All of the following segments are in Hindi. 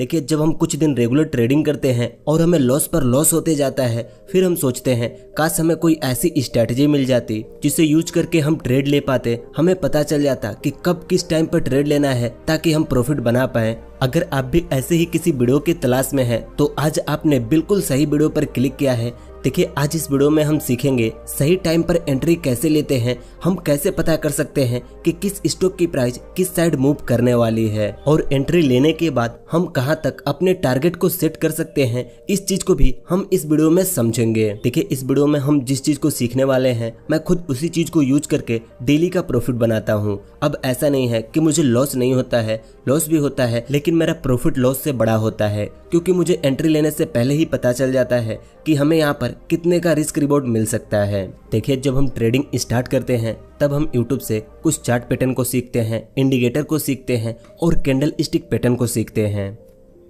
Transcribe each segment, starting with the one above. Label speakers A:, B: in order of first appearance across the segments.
A: देखिए जब हम कुछ दिन रेगुलर ट्रेडिंग करते हैं और हमें लॉस पर लॉस होते जाता है, फिर हम सोचते हैं काश हमें कोई ऐसी स्ट्रैटेजी मिल जाती जिसे यूज करके हम ट्रेड ले पाते, हमें पता चल जाता कि कब किस टाइम पर ट्रेड लेना है ताकि हम प्रॉफिट बना पाए। अगर आप भी ऐसे ही किसी वीडियो की तलाश में हैं तो आज आपने बिल्कुल सही वीडियो पर क्लिक किया है। देखिए आज इस वीडियो में हम सीखेंगे सही टाइम पर एंट्री कैसे लेते हैं, हम कैसे पता कर सकते हैं कि किस स्टॉक की प्राइस किस साइड मूव करने वाली है, और एंट्री लेने के बाद हम कहां तक अपने टारगेट को सेट कर सकते हैं, इस चीज को भी हम इस वीडियो में समझेंगे। देखिए इस वीडियो में हम जिस चीज को सीखने वाले हैं मैं खुद उसी चीज को यूज करके डेली का प्रॉफिट बनाता हूँ। अब ऐसा नहीं है कि मुझे लॉस नहीं होता है, लॉस भी होता है, लेकिन मेरा प्रॉफिट लॉस से बड़ा होता है क्योंकि मुझे एंट्री लेने से पहले ही पता चल जाता है कि हमें यहाँ पर कितने का रिस्क रिवॉर्ड मिल सकता है। देखिए जब हम ट्रेडिंग स्टार्ट करते हैं तब हम यूट्यूब से कुछ चार्ट पैटर्न को सीखते हैं, इंडिकेटर को सीखते हैं और कैंडल स्टिक पैटर्न को सीखते हैं।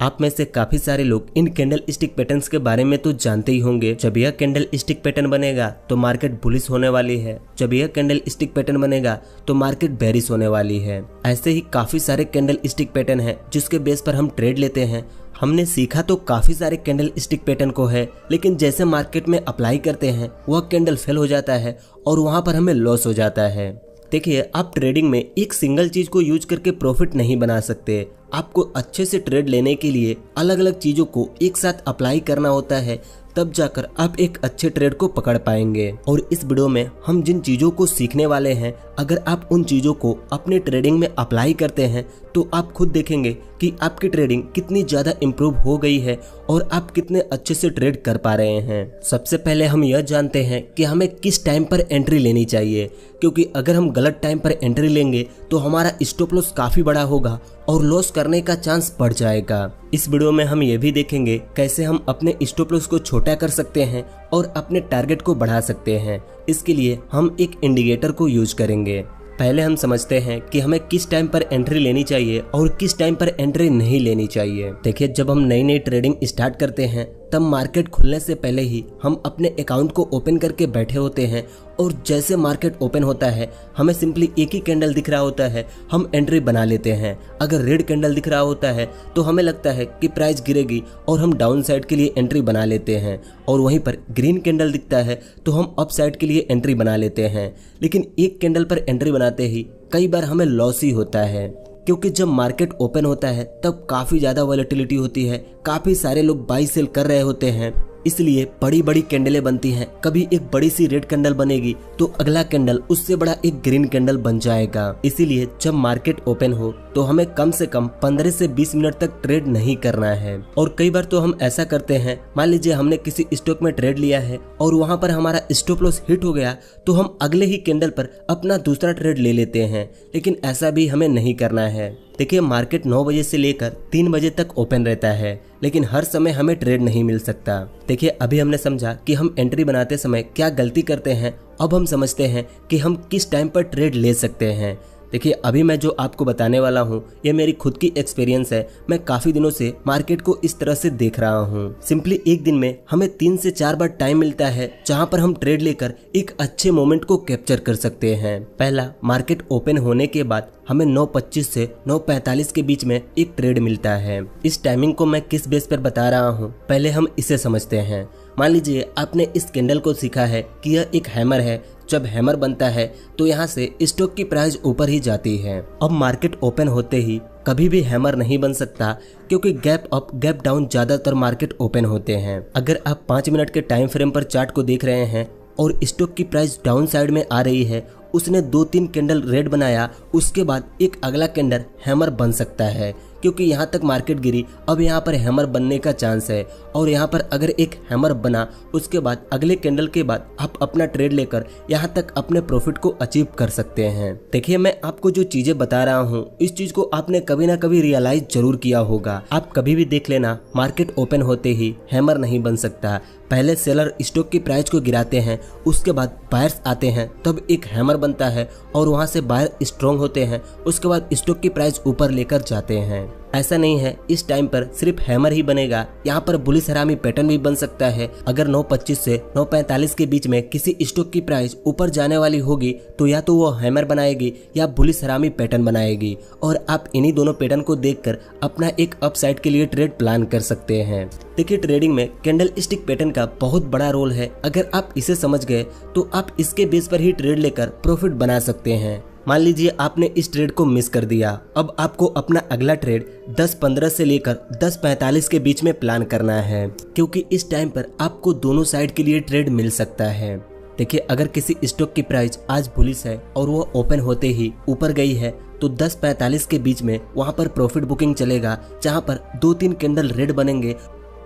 A: आप में से काफी सारे लोग इन कैंडल स्टिक पैटर्न्स के बारे में तो जानते ही होंगे। जब यह कैंडल स्टिक पैटर्न बनेगा तो मार्केट बुलिश होने वाली है, जब यह कैंडल स्टिक पैटर्न बनेगा तो मार्केट बेरिश होने वाली है। ऐसे ही काफी सारे कैंडल स्टिक पैटर्न है जिसके बेस पर हम ट्रेड लेते हैं। हमने सीखा तो काफी सारे कैंडल स्टिक पैटर्न को है, लेकिन जैसे मार्केट में अप्लाई करते हैं वह कैंडल फेल हो जाता है और वहां पर हमें लॉस हो जाता है। देखिए आप ट्रेडिंग में एक सिंगल चीज को यूज करके प्रॉफिट नहीं बना सकते। आपको अच्छे से ट्रेड लेने के लिए अलग अलग चीजों को एक साथ अप्लाई करना होता है, तब जाकर आप एक अच्छे ट्रेड को पकड़ पाएंगे। और इस वीडियो में हम जिन चीजों को सीखने वाले हैं, अगर आप उन चीजों को अपने ट्रेडिंग में अप्लाई करते हैं तो आप खुद देखेंगे कि आपकी ट्रेडिंग कितनी ज्यादा इम्प्रूव हो गई है और आप कितने अच्छे से ट्रेड कर पा रहे हैं। सबसे पहले हम यह जानते हैं कि हमें किस टाइम पर एंट्री लेनी चाहिए, क्योंकि अगर हम गलत टाइम पर एंट्री लेंगे तो हमारा स्टॉप लॉस काफी बड़ा होगा और लॉस करने का चांस बढ़ जाएगा। इस वीडियो में हम ये भी देखेंगे कैसे हम अपने स्टॉप लॉस को छोटा कर सकते हैं और अपने टारगेट को बढ़ा सकते हैं। इसके लिए हम एक इंडिकेटर को यूज करेंगे। पहले हम समझते हैं कि हमें किस टाइम पर एंट्री लेनी चाहिए और किस टाइम पर एंट्री नहीं लेनी चाहिए। देखिए जब हम नई नई ट्रेडिंग स्टार्ट करते हैं तब मार्केट खुलने से पहले ही हम अपने अकाउंट को ओपन करके बैठे होते हैं, और जैसे मार्केट ओपन होता है हमें सिंपली एक ही कैंडल दिख रहा होता है, हम एंट्री बना लेते हैं। अगर रेड कैंडल दिख रहा होता है तो हमें लगता है कि प्राइस गिरेगी और हम डाउन साइड के लिए एंट्री बना लेते हैं, और वहीं पर ग्रीन कैंडल दिखता है तो हम अप साइड के लिए एंट्री बना लेते हैं। लेकिन एक कैंडल पर एंट्री बनाते ही कई बार हमें लॉस ही होता है, क्योंकि जब मार्केट ओपन होता है तब काफी ज्यादा वॉलेटिलिटी होती है, काफी सारे लोग बाई सेल कर रहे होते हैं, इसलिए बड़ी बड़ी कैंडलें बनती हैं। कभी एक बड़ी सी रेड कैंडल बनेगी तो अगला कैंडल उससे बड़ा एक ग्रीन कैंडल बन जाएगा। इसीलिए जब मार्केट ओपन हो तो हमें कम से कम 15 से 20 मिनट तक ट्रेड नहीं करना है। और कई बार तो हम ऐसा करते हैं, मान लीजिए हमने किसी स्टॉक में ट्रेड लिया है और वहां पर हमारा स्टॉप लॉस हिट हो गया तो हम अगले ही कैंडल पर अपना दूसरा ट्रेड ले लेते हैं, लेकिन ऐसा भी हमें नहीं करना है। देखिए मार्केट 9 बजे से लेकर 3 बजे तक ओपन रहता है, लेकिन हर समय हमें ट्रेड नहीं मिल सकता। देखिए अभी हमने समझा कि हम एंट्री बनाते समय क्या गलती करते हैं, अब हम समझते हैं कि हम किस टाइम पर ट्रेड ले सकते हैं। देखिए अभी मैं जो आपको बताने वाला हूँ ये मेरी खुद की एक्सपीरियंस है। मैं काफी दिनों से मार्केट को इस तरह से देख रहा हूँ। सिंपली एक दिन में हमें 3 से 4 बार टाइम मिलता है जहाँ पर हम ट्रेड लेकर एक अच्छे मोमेंट को कैप्चर कर सकते हैं। पहला, मार्केट ओपन होने के बाद हमें 9:25 से 9:45 के बीच में एक ट्रेड मिलता है। इस टाइमिंग को मैं किस बेस पर बता रहा हूँ, पहले हम इसे समझते हैं। मान लीजिए आपने इस कैंडल को सीखा है कि यह एक हैमर है। जब हैमर बनता है तो यहाँ से स्टॉक की प्राइस ऊपर ही जाती है। अब मार्केट ओपन होते ही कभी भी हैमर नहीं बन सकता, क्योंकि गैप अप गैप डाउन ज्यादातर मार्केट ओपन होते हैं। अगर आप 5 मिनट के टाइम फ्रेम पर चार्ट को देख रहे हैं और स्टॉक की प्राइस डाउन साइड में आ रही है, उसने 2-3 कैंडल रेड बनाया, उसके बाद एक अगला कैंडल हैमर बन सकता है, क्योंकि यहाँ तक मार्केट गिरी। अब यहाँ पर हैमर बनने का चांस है, और यहाँ पर अगर एक हैमर बना उसके बाद अगले कैंडल के बाद आप अपना ट्रेड लेकर यहाँ तक अपने प्रॉफिट को अचीव कर सकते हैं। देखिए मैं आपको जो चीजें बता रहा हूँ इस चीज को आपने कभी ना कभी रियलाइज जरूर किया होगा। आप कभी भी देख लेना, मार्केट ओपन होते ही हैमर नहीं बन सकता। पहले सेलर स्टॉक की प्राइस को गिराते हैं, उसके बाद बायर्स आते हैं, तब एक हैमर बनता है और वहां से बायर स्ट्रॉन्ग होते हैं, उसके बाद स्टॉक की प्राइस ऊपर लेकर जाते हैं। ऐसा नहीं है इस टाइम पर सिर्फ हैमर ही बनेगा, यहाँ पर बुलिस हरामी पैटर्न भी बन सकता है। अगर 9.25 से 9.45 के बीच में किसी स्टॉक की प्राइस ऊपर जाने वाली होगी तो या तो वो हैमर बनाएगी या बुलिस हरामी पैटर्न बनाएगी, और आप इन्हीं दोनों पैटर्न को देखकर अपना एक अपसाइड के लिए ट्रेड प्लान कर सकते हैं। देखिए, ट्रेडिंग में कैंडल स्टिक पैटर्न का बहुत बड़ा रोल है। अगर आप इसे समझ गए तो आप इसके बेस पर ही ट्रेड लेकर प्रॉफिट बना सकते हैं। मान लीजिए आपने इस ट्रेड को मिस कर दिया, अब आपको अपना अगला ट्रेड 10.15 से लेकर 10.45 के बीच में प्लान करना है, क्योंकि इस टाइम पर आपको दोनों साइड के लिए ट्रेड मिल सकता है। देखिए, अगर किसी स्टॉक की प्राइस आज बुलिश है और वो ओपन होते ही ऊपर गई है तो 10.45 के बीच में वहां पर प्रॉफिट बुकिंग चलेगा, जहां पर 2-3 कैंडल रेड बनेंगे।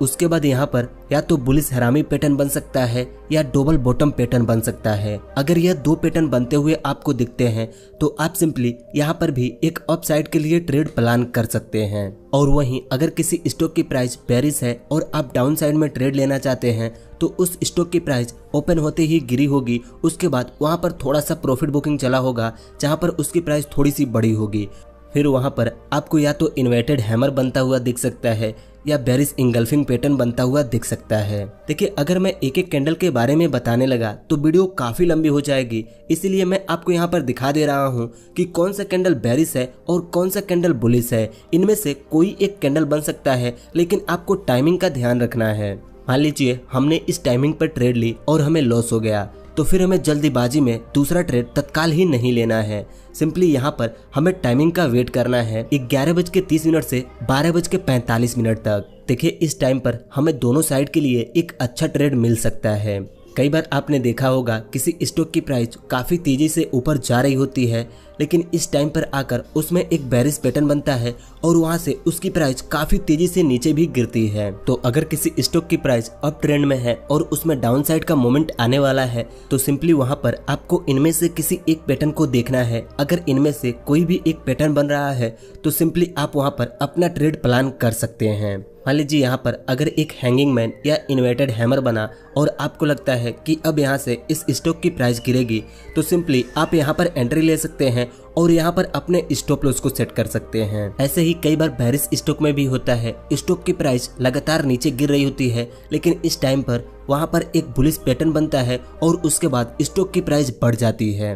A: उसके बाद यहाँ पर या तो बुलिस हरामी पैटर्न बन सकता है या डबल बॉटम पैटर्न बन सकता है। अगर यह दो पैटर्न बनते हुए आपको दिखते हैं तो आप सिंपली यहाँ पर भी एक अपसाइड के लिए ट्रेड प्लान कर सकते हैं। और वहीं अगर किसी स्टॉक की प्राइस बेरिश है और आप डाउन साइड में ट्रेड लेना चाहते हैं तो उस स्टॉक की प्राइस ओपन होते ही गिरी होगी, उसके बाद वहाँ पर थोड़ा सा प्रॉफिट बुकिंग चला होगा जहाँ पर उसकी प्राइस थोड़ी सी बड़ी होगी। फिर वहाँ पर आपको या तो इन्वर्टेड हैमर बनता हुआ दिख सकता है या बेरिश इंगल्फिंग पैटर्न बनता हुआ दिख सकता है। देखिए, अगर मैं एक एक कैंडल के बारे में बताने लगा तो वीडियो काफी लंबी हो जाएगी, इसीलिए मैं आपको यहाँ पर दिखा दे रहा हूँ कि कौन सा कैंडल बेरिश है और कौन सा कैंडल बुलिश है। इनमें से कोई एक कैंडल बन सकता है, लेकिन आपको टाइमिंग का ध्यान रखना है। मान लीजिए हमने इस टाइमिंग पर ट्रेड ली और हमें लॉस हो गया, तो फिर हमें जल्दीबाजी में दूसरा ट्रेड तत्काल ही नहीं लेना है। सिंपली यहाँ पर हमें टाइमिंग का वेट करना है 11:30 से 12:45 तक। देखिए, इस टाइम पर हमें दोनों साइड के लिए एक अच्छा ट्रेड मिल सकता है। कई बार आपने देखा होगा किसी स्टॉक की प्राइस काफी तेजी से ऊपर जा रही होती है, लेकिन इस टाइम पर आकर उसमें एक बेरिश पैटर्न बनता है और वहां से उसकी प्राइस काफी तेजी से नीचे भी गिरती है। तो अगर किसी स्टॉक की प्राइस अप ट्रेंड में है और उसमें डाउन साइड का मोमेंट आने वाला है तो सिंपली वहां पर आपको इनमें से किसी एक पैटर्न को देखना है। अगर इनमें से कोई भी एक पैटर्न बन रहा है तो सिंपली आप वहां पर अपना ट्रेड प्लान कर सकते हैं। मान लीजिए यहाँ पर अगर एक हैंगिंग मैन या इन्वर्टेड हैमर बना और आपको लगता है कि अब यहाँ से इस स्टॉक की प्राइस गिरेगी, तो सिंपली आप यहाँ पर एंट्री ले सकते हैं और यहाँ पर अपने स्टॉप लॉस को सेट कर सकते हैं। ऐसे ही कई बार बेरिश स्टॉक में भी होता है, स्टॉक की प्राइस लगातार नीचे गिर रही होती है, लेकिन इस टाइम पर वहाँ पर एक बुलिश पैटर्न बनता है और उसके बाद स्टॉक की प्राइस बढ़ जाती है।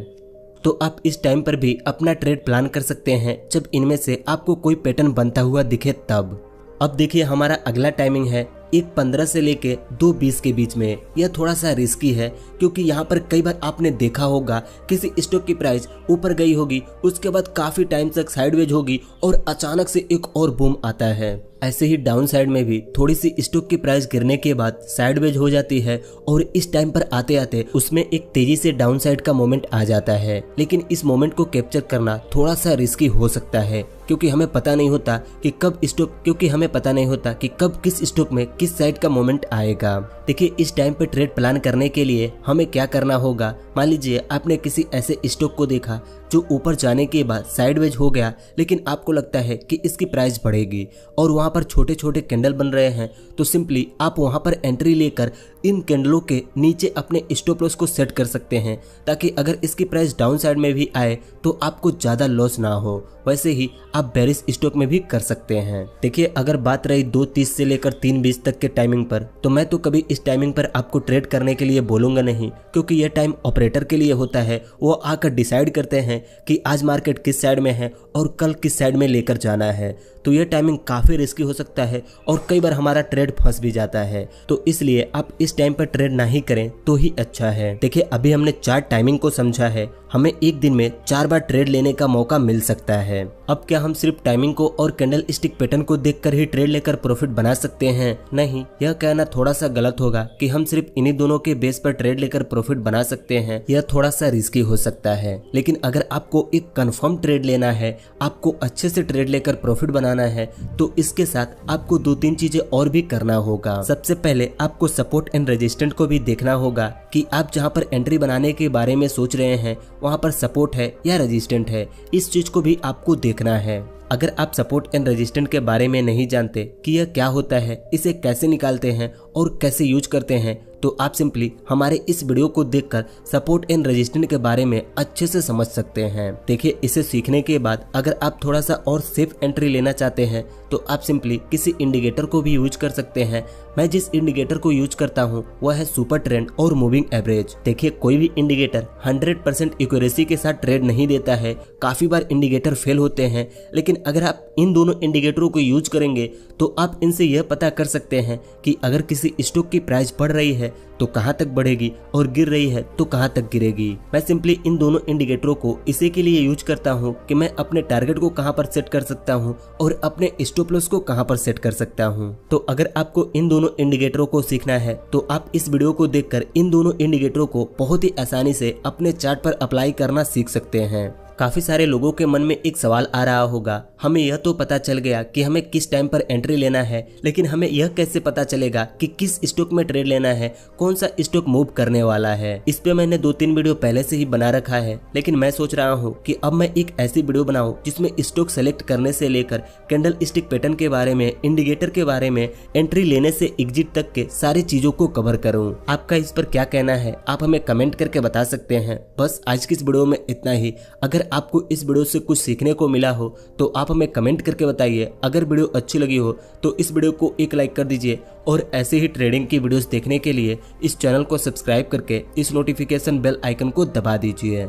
A: तो आप इस टाइम पर भी अपना ट्रेड प्लान कर सकते हैं जब इनमें से आपको कोई पैटर्न बनता हुआ दिखे तब। अब देखिए, हमारा अगला टाइमिंग है 1:15 से लेके 2:20 के बीच में। यह थोड़ा सा रिस्की है क्योंकि यहाँ पर कई बार आपने देखा होगा किसी स्टॉक की प्राइस ऊपर गई होगी, उसके बाद काफी टाइम तक साइडवेज होगी और अचानक से एक और बूम आता है। ऐसे ही डाउन साइड में भी थोड़ी सी स्टॉक की प्राइस गिरने के बाद साइडवेज हो जाती है और इस टाइम पर आते आते उसमें एक तेजी से डाउन साइड का मोमेंट आ जाता है। लेकिन इस मोमेंट को कैप्चर करना थोड़ा सा रिस्की हो सकता है क्योंकि हमें पता नहीं होता कि कब किस स्टॉक में किस साइड का मोमेंट आएगा। देखिए, इस टाइम पे ट्रेड प्लान करने के लिए हमें क्या करना होगा। मान लीजिए आपने किसी ऐसे स्टॉक को देखा जो ऊपर जाने के बाद साइडवेज हो गया, लेकिन आपको लगता है कि इसकी प्राइस बढ़ेगी और वहां पर छोटे छोटे कैंडल बन रहे हैं, तो सिंपली आप वहां पर एंट्री लेकर इन कैंडलों के नीचे अपने स्टॉप लॉस को सेट कर सकते हैं, ताकि अगर इसकी प्राइस डाउन साइड में भी आए तो आपको ज्यादा लॉस ना हो। वैसे ही आप बेरिश स्टॉक में भी कर सकते हैं। देखिए, अगर बात रही 2:30 से लेकर 3:20 तक के टाइमिंग पर, तो मैं तो कभी इस टाइमिंग पर आपको ट्रेड करने के लिए बोलूंगा नहीं, क्योंकि यह टाइम ऑपरेटर के लिए होता है। वो आकर डिसाइड करते हैं कि आज मार्केट किस साइड में है और कल किस साइड में लेकर जाना है। तो यह टाइमिंग काफी रिस्की हो सकता है और कई बार हमारा ट्रेड फंस भी जाता है, तो इसलिए आप इस टाइम पर ट्रेड ना ही करें तो ही अच्छा है। देखिए, अभी हमने 4 टाइमिंग को समझा है, हमें एक दिन में 4 बार ट्रेड लेने का मौका मिल सकता है। अब क्या हम सिर्फ टाइमिंग को और कैंडल स्टिक पैटर्न को देखकर ही ट्रेड लेकर प्रॉफिट बना सकते हैं? नहीं, यह कहना थोड़ा सा गलत होगा कि हम सिर्फ इन्हीं दोनों के बेस पर ट्रेड लेकर प्रॉफिट बना सकते हैं। यह थोड़ा सा रिस्की हो सकता है, लेकिन अगर आपको एक कंफर्म ट्रेड लेना है, आपको अच्छे से ट्रेड लेकर प्रॉफिट बनाना है, तो इसके साथ आपको 2-3 चीजें और भी करना होगा। सबसे पहले आपको सपोर्ट एंड रेजिस्टेंट को भी देखना होगा कि आप जहां पर एंट्री बनाने के बारे में सोच रहे हैं वहां पर सपोर्ट है या रेजिस्टेंट है, इस चीज को भी आपको देखना है। अगर आप सपोर्ट एंड रेजिस्टेंस के बारे में नहीं जानते कि यह क्या होता है, इसे कैसे निकालते हैं और कैसे यूज करते हैं, तो आप सिंपली हमारे इस वीडियो को देखकर सपोर्ट एंड रेजिस्टेंस के बारे में अच्छे से समझ सकते हैं। देखिए, इसे सीखने के बाद अगर आप थोड़ा सा और सेफ एंट्री लेना चाहते हैं तो आप सिंपली किसी इंडिकेटर को भी यूज कर सकते हैं। मैं जिस इंडिकेटर को यूज करता हूँ वह है सुपर ट्रेंड और मूविंग एवरेज। देखिए, कोई भी इंडिकेटर 100% एक्यूरेसी के साथ ट्रेड नहीं देता है, काफी बार इंडिकेटर फेल होते हैं, लेकिन अगर आप इन दोनों इंडिकेटरों को यूज करेंगे तो आप इनसे यह पता कर सकते हैं कि अगर किसी स्टॉक की प्राइस बढ़ रही है तो कहां तक बढ़ेगी और गिर रही है तो कहां तक गिरेगी। मैं सिंपली इन दोनों इंडिकेटरों को इसी के लिए यूज करता हूं कि मैं अपने टारगेट को कहां पर सेट कर सकता हूं और अपने स्टॉप लॉस को कहां पर सेट कर सकता हूं। तो अगर आपको इन दोनों इंडिकेटरों को सीखना है तो आप इस वीडियो को देखकर इन दोनों इंडिकेटरों को बहुत ही आसानी से अपने चार्ट पर अप्लाई करना सीख सकते हैं। काफी सारे लोगों के मन में एक सवाल आ रहा होगा, हमें यह तो पता चल गया कि हमें किस टाइम पर एंट्री लेना है, लेकिन हमें यह कैसे पता चलेगा कि किस स्टॉक में ट्रेड लेना है, कौन सा स्टॉक मूव करने वाला है। इस पे मैंने 2-3 वीडियो पहले से ही बना रखा है, लेकिन मैं सोच रहा हूँ कि अब मैं एक ऐसी वीडियो बनाऊं जिसमें स्टॉक सेलेक्ट करने से लेकर कैंडल स्टिक पैटर्न के बारे में, इंडिकेटर के बारे में, एंट्री लेने से एग्जिट तक के सारी चीजों को कवर करूँ। आपका इस पर क्या कहना है आप हमें कमेंट करके बता सकते हैं। बस आज की इस वीडियो में इतना ही। अगर आपको इस वीडियो से कुछ सीखने को मिला हो तो आप हमें कमेंट करके बताइए। अगर वीडियो अच्छी लगी हो तो इस वीडियो को एक लाइक कर दीजिए और ऐसे ही ट्रेडिंग की वीडियोस देखने के लिए इस चैनल को सब्सक्राइब करके इस नोटिफिकेशन बेल आइकन को दबा दीजिए।